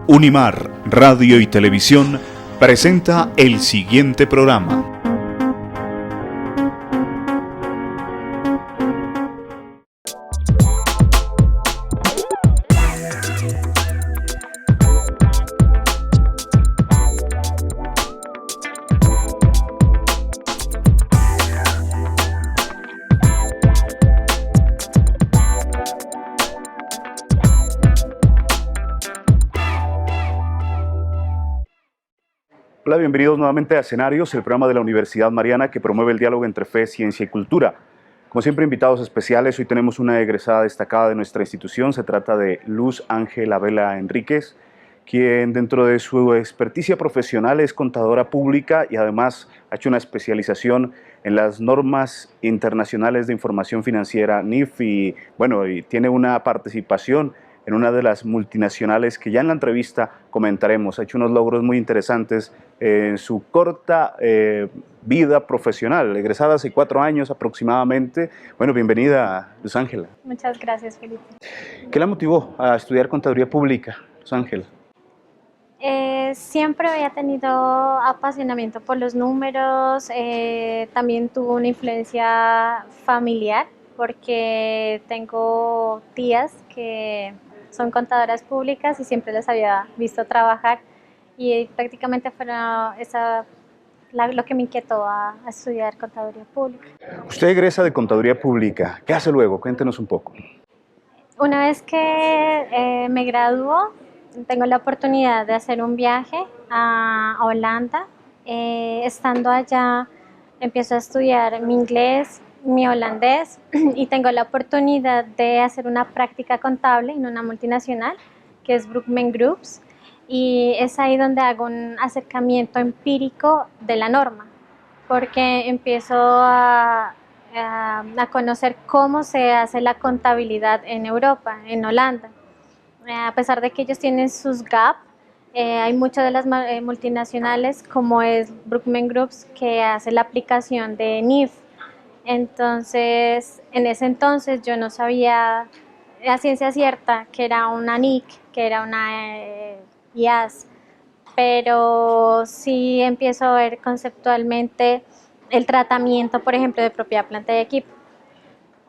Unimar Radio y Televisión presenta el siguiente programa. Hola, bienvenidos nuevamente a Escenarios, el programa de la Universidad Mariana que promueve el diálogo entre fe, ciencia y cultura. Como siempre, invitados especiales. Hoy tenemos una egresada destacada de nuestra institución. Se trata de Luz Ángela Vela Enríquez, quien dentro de su experticia profesional es contadora pública y además ha hecho una especialización en las normas internacionales de información financiera, NIF, y tiene una participación en una de las multinacionales que ya en la entrevista comentaremos. Ha hecho unos logros muy interesantes en su corta vida profesional, egresada hace 4 años aproximadamente. Bueno, bienvenida, Luz Ángela. Muchas gracias, Felipe. ¿Qué la motivó a estudiar contaduría pública, Luz Ángela? Siempre había tenido apasionamiento por los números, también tuvo una influencia familiar porque tengo tías que son contadoras públicas y siempre las había visto trabajar y prácticamente fue lo que me inquietó a estudiar contaduría pública. Usted egresa de contaduría pública. ¿Qué hace luego? Cuéntenos un poco. Una vez que me graduó, tengo la oportunidad de hacer un viaje a Holanda. Estando allá, empiezo a estudiar mi inglés, mi holandés y tengo la oportunidad de hacer una práctica contable en una multinacional que es Brookman Groups, y es ahí donde hago un acercamiento empírico de la norma, porque empiezo a conocer cómo se hace la contabilidad en Europa, en Holanda. A pesar de que ellos tienen sus GAP, hay muchas de las multinacionales, como es Brookman Groups, que hace la aplicación de NIF. Entonces, en ese entonces yo no sabía a ciencia cierta que era una NIC, que era una IAS, pero sí empiezo a ver conceptualmente el tratamiento, por ejemplo, de propiedad, planta y equipo.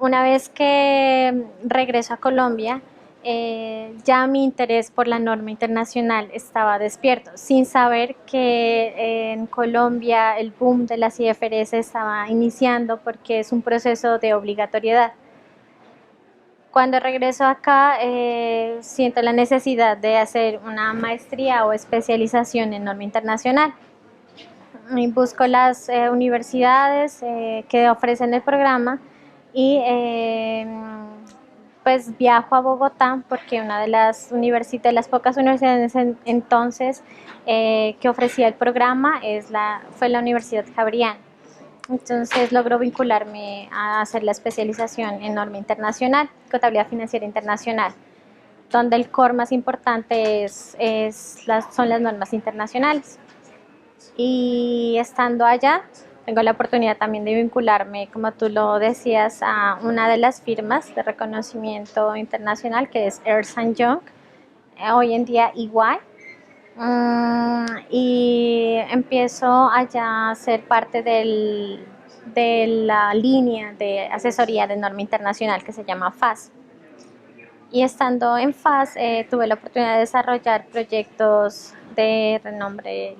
Una vez que regreso a Colombia, ya mi interés por la norma internacional estaba despierto, sin saber que en Colombia el boom de las IFRS estaba iniciando porque es un proceso de obligatoriedad. Cuando regreso acá, siento la necesidad de hacer una maestría o especialización en norma internacional. Y busco las universidades que ofrecen el programa y pues viajo a Bogotá porque una de las pocas universidades entonces que ofrecía el programa fue la Universidad Javeriana. Entonces logro vincularme a hacer la especialización en norma internacional, contabilidad financiera internacional, donde el core más importante son las normas internacionales. Y estando allá, tengo la oportunidad también de vincularme, como tú lo decías, a una de las firmas de reconocimiento internacional que es Ernst & Young, hoy en día EY, y empiezo allá a ser parte de la línea de asesoría de norma internacional que se llama FAS. Y estando en FAS tuve la oportunidad de desarrollar proyectos de renombre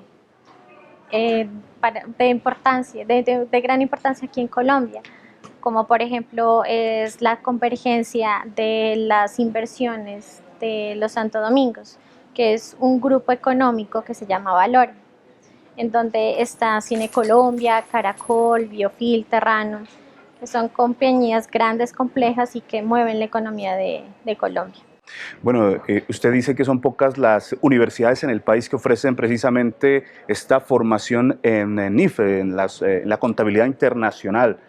de gran importancia aquí en Colombia, como por ejemplo es la convergencia de las inversiones de los Santo Domingos, que es un grupo económico que se llama Valor, en donde está Cine Colombia, Caracol, Biofil, Terrano, que son compañías grandes, complejas y que mueven la economía de Colombia. Bueno, usted dice que son pocas las universidades en el país que ofrecen precisamente esta formación en NIF, en la contabilidad internacional.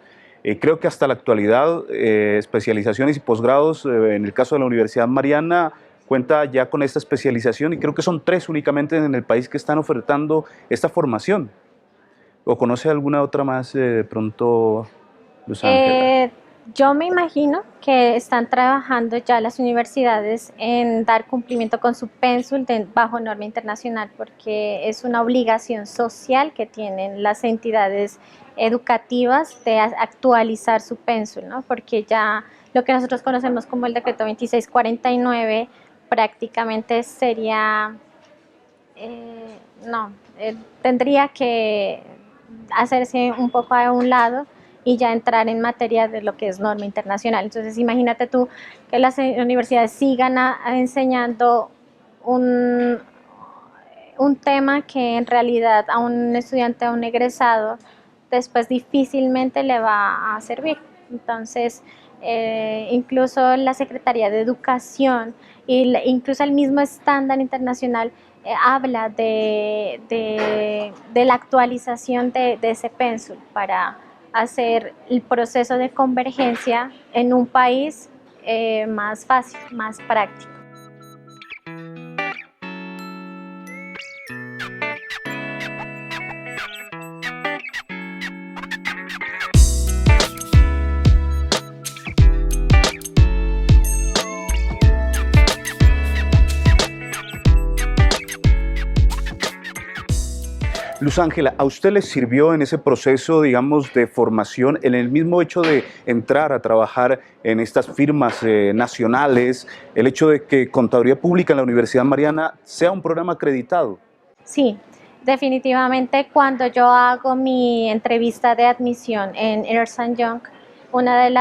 Creo que hasta la actualidad, especializaciones y posgrados, en el caso de la Universidad Mariana, cuenta ya con esta especialización y creo que son 3 únicamente en el país que están ofertando esta formación. ¿O conoce alguna otra más de pronto, Luz Ángela? Yo me imagino que están trabajando ya las universidades en dar cumplimiento con su pénsul bajo norma internacional, porque es una obligación social que tienen las entidades educativas de actualizar su pénsul, ¿no? Porque ya lo que nosotros conocemos como el decreto 2649 prácticamente sería, no, tendría que hacerse un poco a un lado y ya entrar en materia de lo que es norma internacional. Entonces imagínate tú que las universidades sigan enseñando un, un tema que en realidad a un estudiante, a un egresado, después difícilmente le va a servir. Entonces, incluso la Secretaría de Educación e incluso el mismo estándar internacional habla de la actualización de ese pénsul para hacer el proceso de convergencia en un país más fácil, más práctico. Luz Ángela, ¿a usted le sirvió en ese proceso, digamos, de formación, en el mismo hecho de entrar a trabajar en estas firmas nacionales, el hecho de que Contaduría Pública en la Universidad Mariana sea un programa acreditado? Sí, definitivamente cuando yo hago mi entrevista de admisión en Ernst Young, una de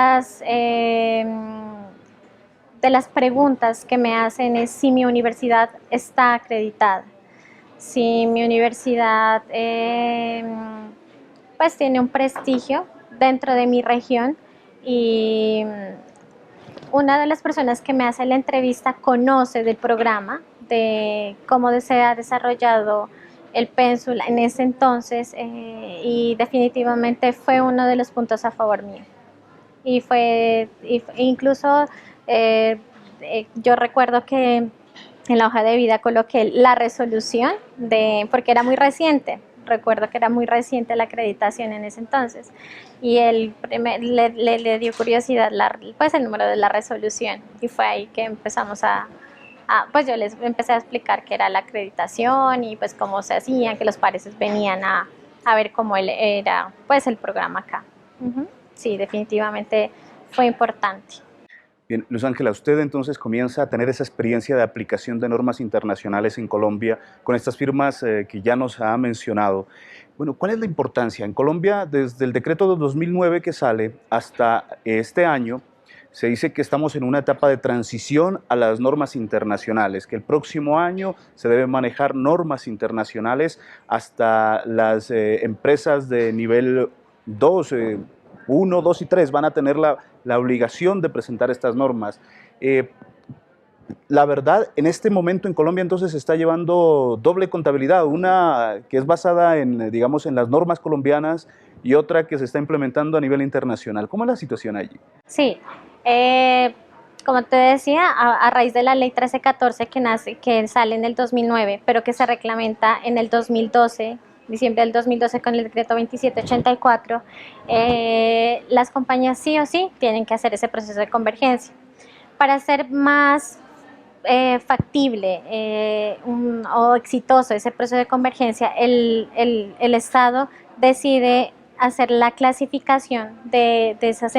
las preguntas que me hacen es si mi universidad está acreditada, si mi universidad pues tiene un prestigio dentro de mi región y una de las personas que me hace la entrevista conoce del programa, de cómo se ha desarrollado el pénsul en ese entonces y definitivamente fue uno de los puntos a favor mío. Incluso yo recuerdo que en la hoja de vida coloqué la resolución porque era muy reciente. Recuerdo que era muy reciente la acreditación en ese entonces y él le dio curiosidad pues el número de la resolución y fue ahí que empezamos pues yo les empecé a explicar qué era la acreditación y pues cómo se hacían, que los pares venían a ver cómo era pues el programa acá. Sí, definitivamente fue importante. Bien, Luz Ángela, usted entonces comienza a tener esa experiencia de aplicación de normas internacionales en Colombia con estas firmas que ya nos ha mencionado. Bueno, ¿cuál es la importancia? En Colombia, desde el decreto de 2009 que sale hasta este año, se dice que estamos en una etapa de transición a las normas internacionales, que el próximo año se deben manejar normas internacionales hasta las empresas de nivel 2, 1, 2 y 3 van a tener la obligación de presentar estas normas. La verdad, en este momento en Colombia entonces se está llevando doble contabilidad, una que es basada en, digamos, en las normas colombianas y otra que se está implementando a nivel internacional. ¿Cómo es la situación allí? Sí, como te decía, a raíz de la ley 1314 que sale en el 2009, pero que se reglamenta en el 2012, diciembre del 2012 con el decreto 2784, las compañías sí o sí tienen que hacer ese proceso de convergencia. Para hacer más factible o exitoso ese proceso de convergencia, el Estado decide hacer la clasificación de esas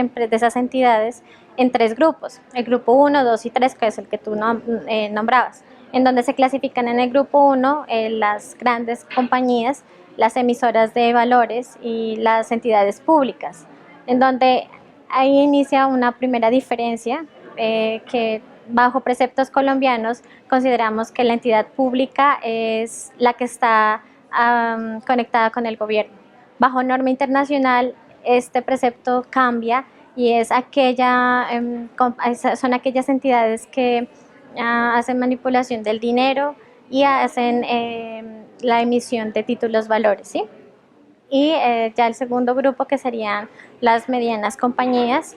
entidades en 3 grupos, el grupo 1, 2 y 3, que es el que tú nombrabas, en donde se clasifican en el grupo 1 las grandes compañías, las emisoras de valores y las entidades públicas, en donde ahí inicia una primera diferencia que bajo preceptos colombianos consideramos que la entidad pública es la que está conectada con el gobierno. Bajo norma internacional este precepto cambia y es son aquellas entidades que hacen manipulación del dinero y hacen la emisión de títulos valores, ¿sí? Y ya el segundo grupo, que serían las medianas compañías,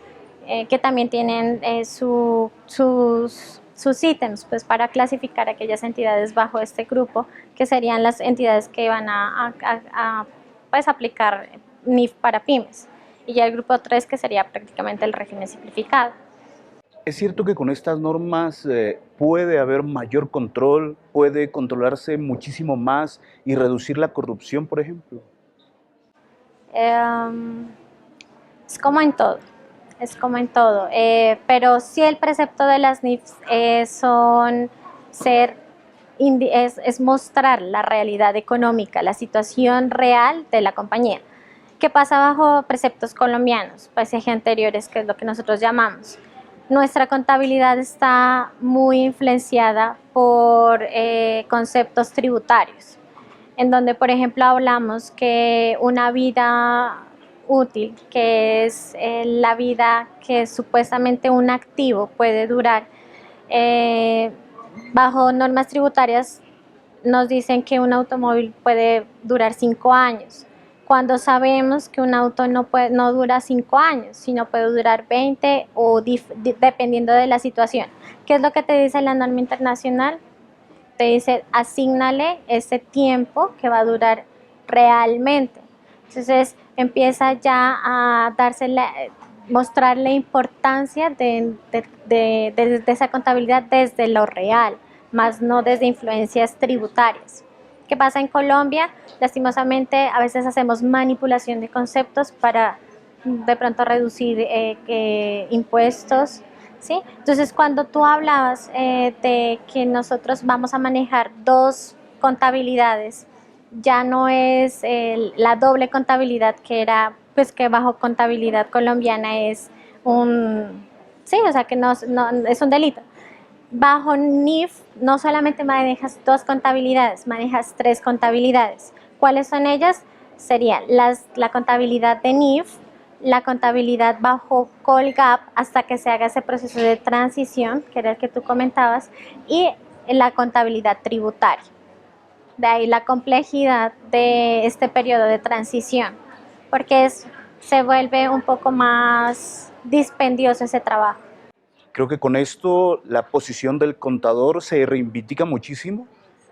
que también tienen sus ítems pues, para clasificar aquellas entidades bajo este grupo, que serían las entidades que van a pues, aplicar NIF para pymes. y ya el grupo 3 que sería prácticamente el régimen simplificado. ¿Es cierto que con estas normas puede haber mayor control, puede controlarse muchísimo más y reducir la corrupción, por ejemplo? Es como en todo, pero sí el precepto de las NIFs es mostrar la realidad económica, la situación real de la compañía. ¿Qué pasa bajo preceptos colombianos, eje anteriores, que es lo que nosotros llamamos? Nuestra contabilidad está muy influenciada por conceptos tributarios, en donde, por ejemplo, hablamos que una vida útil, que es la vida que supuestamente un activo puede durar, bajo normas tributarias nos dicen que un automóvil puede durar 5 años, cuando sabemos que un auto no dura 5 años, sino puede durar 20 o dependiendo de la situación. ¿Qué es lo que te dice la norma internacional? Te dice, asígnale ese tiempo que va a durar realmente. Entonces empieza ya a mostrar la importancia de esa contabilidad desde lo real, más no desde influencias tributarias. ¿Qué pasa en Colombia? Lastimosamente a veces hacemos manipulación de conceptos para de pronto reducir impuestos, ¿sí? Entonces cuando tú hablabas de que nosotros vamos a manejar 2 contabilidades, ya no es la doble contabilidad que era, pues que bajo contabilidad colombiana es sí, o sea que no es un delito. Bajo NIF no solamente manejas 2 contabilidades, manejas 3 contabilidades. ¿Cuáles son ellas? Serían la contabilidad de NIF, la contabilidad bajo Colgap hasta que se haga ese proceso de transición, que era el que tú comentabas, y la contabilidad tributaria. De ahí la complejidad de este periodo de transición, porque se vuelve un poco más dispendioso ese trabajo. Creo que con esto la posición del contador se reivindica muchísimo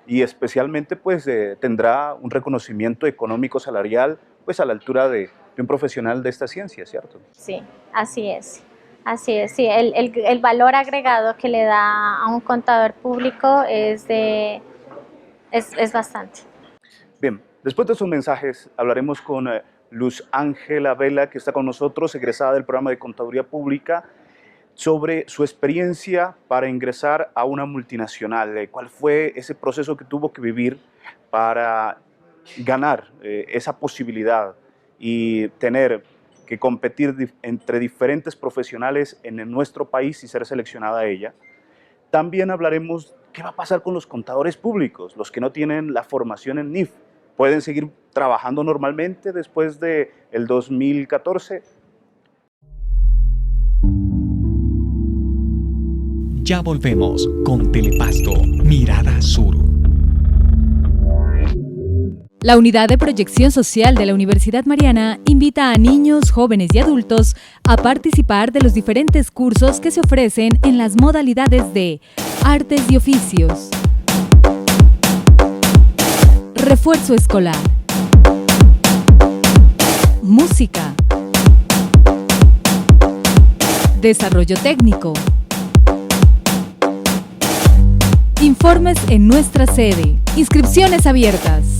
y especialmente pues tendrá un reconocimiento económico salarial pues a la altura de un profesional de esta ciencia, ¿cierto? Sí, así es. Sí, el valor agregado que le da a un contador público es bastante. Bien, después de sus mensajes hablaremos con Luz Ángela Vela, que está con nosotros, egresada del programa de Contaduría Pública, sobre su experiencia para ingresar a una multinacional. ¿Cuál fue ese proceso que tuvo que vivir para ganar esa posibilidad y tener que competir entre diferentes profesionales en nuestro país y ser seleccionada ella? También hablaremos qué va a pasar con los contadores públicos, los que no tienen la formación en NIF. ¿Pueden seguir trabajando normalmente después del 2014? Ya volvemos con Telepasto, Mirada Sur. La Unidad de Proyección Social de la Universidad Mariana invita a niños, jóvenes y adultos a participar de los diferentes cursos que se ofrecen en las modalidades de Artes y Oficios, Refuerzo Escolar, Música, Desarrollo Técnico. Informes en nuestra sede. Inscripciones abiertas.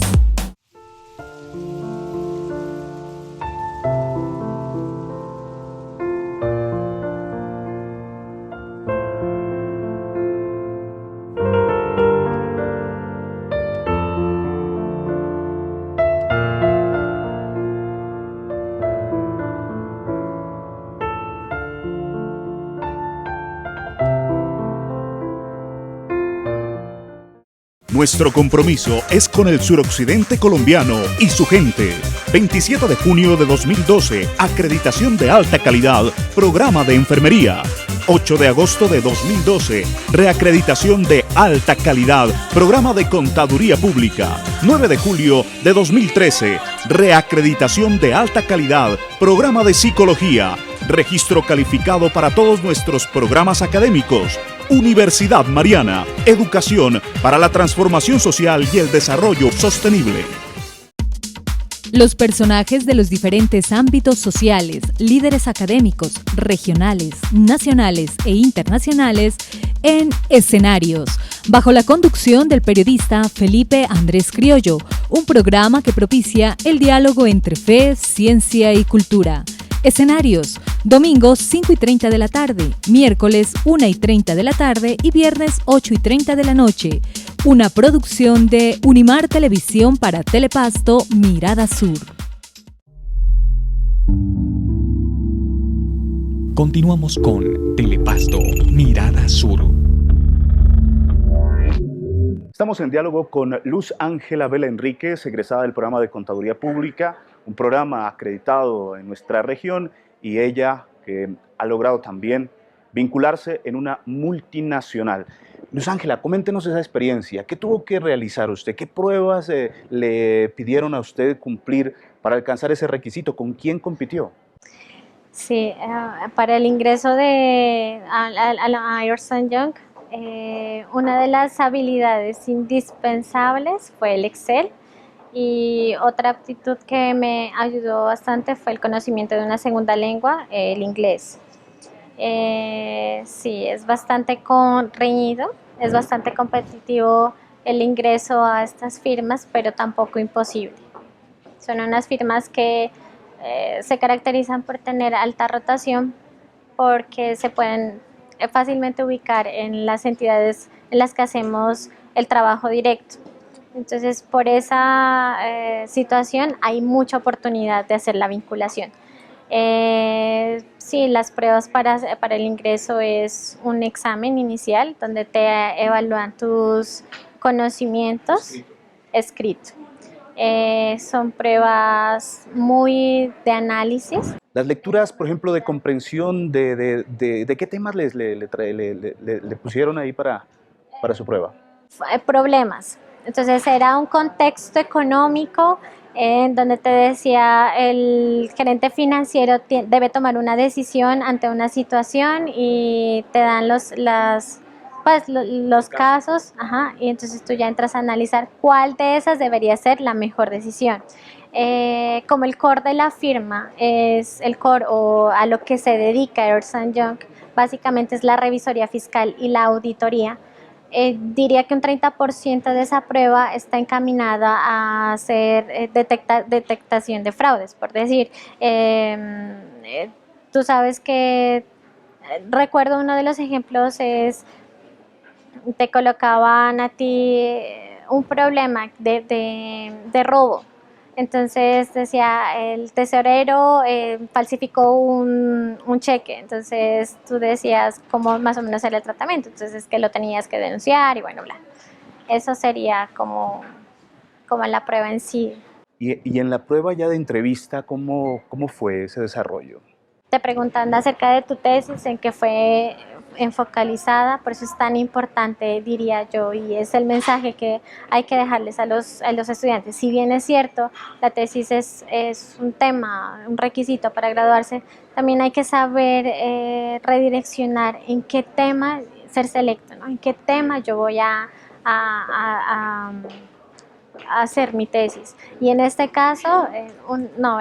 Nuestro compromiso es con el suroccidente colombiano y su gente. 27 de junio de 2012, acreditación de alta calidad, programa de enfermería. 8 de agosto de 2012, reacreditación de alta calidad, programa de contaduría pública. 9 de julio de 2013, reacreditación de alta calidad, programa de psicología. Registro calificado para todos nuestros programas académicos. Universidad Mariana, educación para la transformación social y el desarrollo sostenible. Los personajes de los diferentes ámbitos sociales, líderes académicos, regionales, nacionales e internacionales en Escenarios, bajo la conducción del periodista Felipe Andrés Criollo, un programa que propicia el diálogo entre fe, ciencia y cultura. Escenarios, domingos 5:30 de la tarde, miércoles 1:30 de la tarde y viernes 8:30 de la noche. Una producción de Unimar Televisión para Telepasto, Mirada Sur. Continuamos con Telepasto, Mirada Sur. Estamos en diálogo con Luz Ángela Vela Enríquez, egresada del programa de Contaduría Pública, un programa acreditado en nuestra región, y ella que ha logrado también vincularse en una multinacional. Luz Ángela, coméntenos esa experiencia. ¿Qué tuvo que realizar usted? ¿Qué pruebas le pidieron a usted cumplir para alcanzar ese requisito? ¿Con quién compitió? Sí, para el ingreso a Ernst & Young, una de las habilidades indispensables fue el Excel, y otra aptitud que me ayudó bastante fue el conocimiento de una segunda lengua, el inglés. Sí, es bastante reñido, es bastante competitivo el ingreso a estas firmas, pero tampoco imposible. Son unas firmas que se caracterizan por tener alta rotación, porque se pueden fácilmente ubicar en las entidades en las que hacemos el trabajo directo. Entonces, por esa situación hay mucha oportunidad de hacer la vinculación. Sí, las pruebas para el ingreso es un examen inicial donde te evalúan tus conocimientos escritos. Son pruebas muy de análisis. Las lecturas, por ejemplo, de comprensión, ¿de qué temas le pusieron ahí para su prueba? Problemas. Entonces era un contexto económico en donde te decía el gerente financiero debe tomar una decisión ante una situación, y te dan los casos, y entonces tú ya entras a analizar cuál de esas debería ser la mejor decisión. Como el core de la firma es el core, o a lo que se dedica Ernst & Young, básicamente es la revisoría fiscal y la auditoría. Diría que un 30% de esa prueba está encaminada a hacer detectación de fraudes, por decir. Tú sabes que, recuerdo uno de los ejemplos es, te colocaban a ti un problema de robo. Entonces decía, el tesorero falsificó un cheque. Entonces tú decías cómo más o menos era el tratamiento. Entonces que lo tenías que denunciar y bueno, bla. Eso sería como la prueba en sí. Y en la prueba ya de entrevista, ¿cómo fue ese desarrollo? Te preguntan acerca de tu tesis, en qué fue enfocalizada, por eso es tan importante, diría yo, y es el mensaje que hay que dejarles a los estudiantes. Si bien es cierto, la tesis es un tema, un requisito para graduarse, también hay que saber redireccionar en qué tema ser selecto, ¿no? En qué tema yo voy a hacer mi tesis. Y en este caso, uno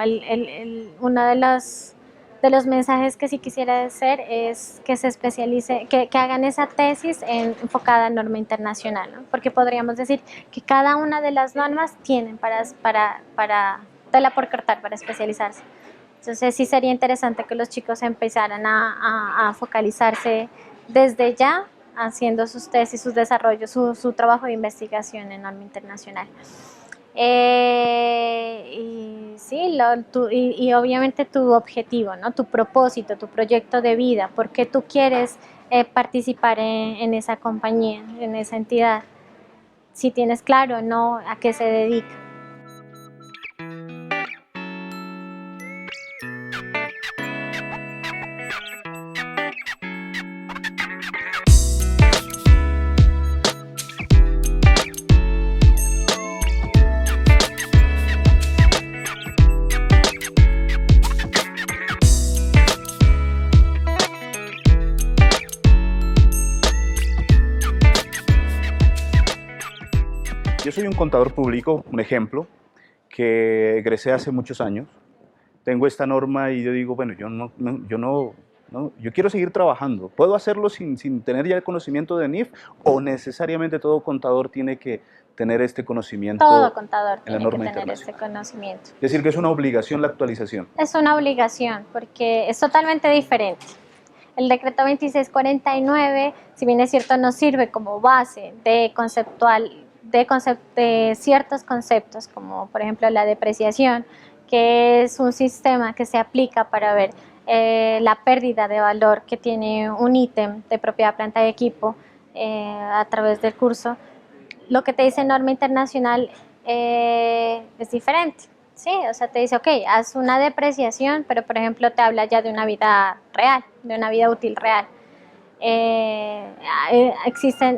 de los mensajes que sí quisiera hacer es que se especialice, que hagan esa tesis enfocada en norma internacional, ¿no? Porque podríamos decir que cada una de las normas tienen para tela por cortar para especializarse. Entonces sí sería interesante que los chicos empezaran a focalizarse desde ya, haciendo sus tesis, sus desarrollos, su trabajo de investigación en norma internacional. Y sí, y obviamente tu objetivo, ¿no? Tu propósito, tu proyecto de vida, por qué tú quieres participar en esa compañía, en esa entidad, si tienes claro, ¿no?, a qué se dedica. Yo soy un contador público, un ejemplo, que egresé hace muchos años, tengo esta norma y yo digo, bueno, yo quiero seguir trabajando. ¿Puedo hacerlo sin tener ya el conocimiento de NIF o necesariamente todo contador tiene que tener este conocimiento? Todo contador en la tiene norma que tener internacional? este conocimiento. Es decir, que es una obligación la actualización. Es una obligación porque es totalmente diferente. El decreto 2649, si bien es cierto, nos sirve como base de ciertos conceptos, como por ejemplo la depreciación, que es un sistema que se aplica para ver la pérdida de valor que tiene un ítem de propiedad, planta y equipo a través del curso. Lo que te dice norma internacional es diferente, ¿sí? O sea, te dice, ok, haz una depreciación, pero por ejemplo te habla ya de una vida real, de una vida útil real.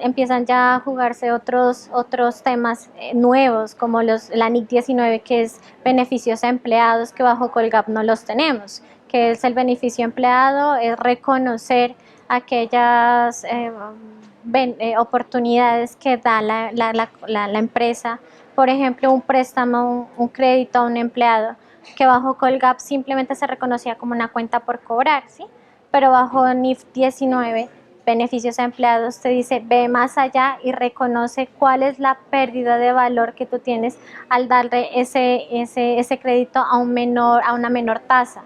Empiezan ya a jugarse otros temas nuevos, como la NIC 19, que es beneficios a empleados, que bajo Colgap no los tenemos, que es el beneficio empleado, es reconocer aquellas oportunidades que da la empresa, por ejemplo, un préstamo, un crédito a un empleado, que bajo Colgap simplemente se reconocía como una cuenta por cobrar, ¿sí? Pero bajo NIF 19, beneficios a empleados, te dice, ve más allá y reconoce cuál es la pérdida de valor que tú tienes al darle ese crédito a una menor tasa.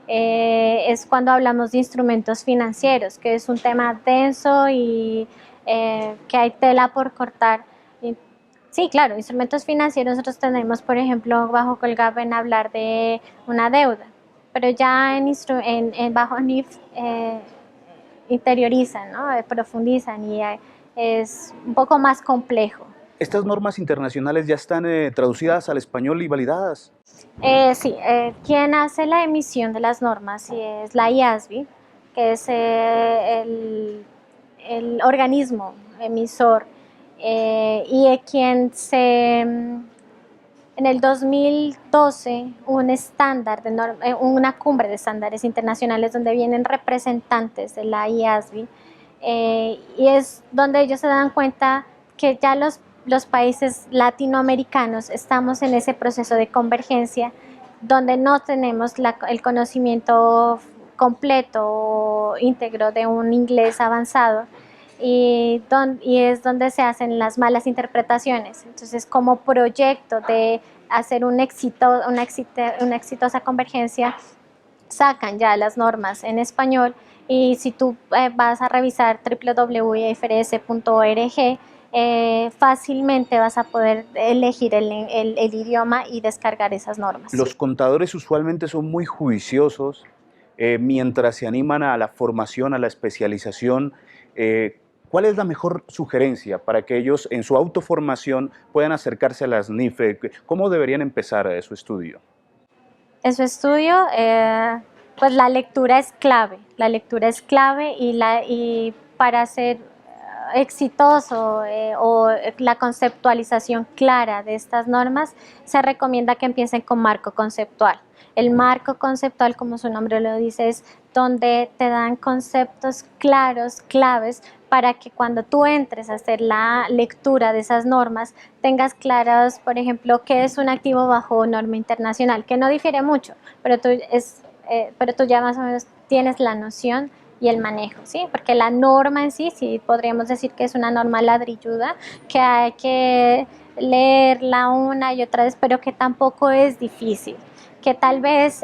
Es cuando hablamos de instrumentos financieros, que es un tema denso y que hay tela por cortar. Sí, claro, instrumentos financieros nosotros tenemos, por ejemplo, bajo Colgap en hablar de una deuda, pero ya bajo NIF interiorizan, ¿no? Profundizan y es un poco más complejo. ¿Estas normas internacionales ya están traducidas al español y validadas? Sí, quien hace la emisión de las normas es la IASB, que es el organismo emisor y quien en el 2012 un estándar una cumbre de estándares internacionales donde vienen representantes de la IASB y es donde ellos se dan cuenta que ya los países latinoamericanos estamos en ese proceso de convergencia donde no tenemos el conocimiento completo o íntegro de un inglés avanzado y es donde se hacen las malas interpretaciones. Entonces, como proyecto de hacer una exitosa convergencia, sacan ya las normas en español y si tú vas a revisar www.ifrs.org, fácilmente vas a poder elegir el idioma y descargar esas normas. Los contadores usualmente son muy juiciosos mientras se animan a la formación, a la especialización. ¿Cuál es la mejor sugerencia para que ellos en su autoformación puedan acercarse a las NIF? ¿Cómo deberían empezar su estudio? En su estudio, pues la lectura es clave. La lectura es clave y para ser exitoso o la conceptualización clara de estas normas, se recomienda que empiecen con marco conceptual. El marco conceptual, como su nombre lo dice, es donde te dan conceptos claros, claves, para que cuando tú entres a hacer la lectura de esas normas, tengas claras, por ejemplo, qué es un activo bajo norma internacional, que no difiere mucho, pero tú ya más o menos tienes la noción y el manejo, ¿sí? Porque la norma en sí podríamos decir que es una norma ladrilluda, que hay que leerla una y otra vez, pero que tampoco es difícil, que tal vez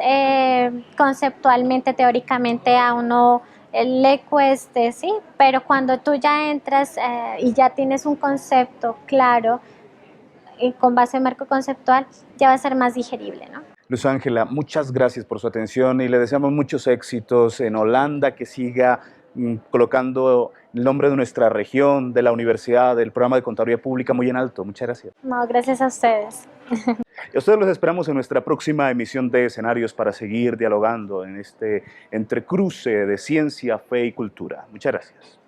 conceptualmente, teóricamente a uno le cueste, ¿sí? Pero cuando tú ya entras y ya tienes un concepto claro y con base en marco conceptual, ya va a ser más digerible, ¿no? Luz Ángela, muchas gracias por su atención y le deseamos muchos éxitos en Holanda, que siga colocando el nombre de nuestra región, de la universidad, del programa de Contaduría Pública muy en alto. Muchas gracias. No, gracias a ustedes. Y a ustedes los esperamos en nuestra próxima emisión de Escenarios para seguir dialogando en este entrecruce de ciencia, fe y cultura. Muchas gracias.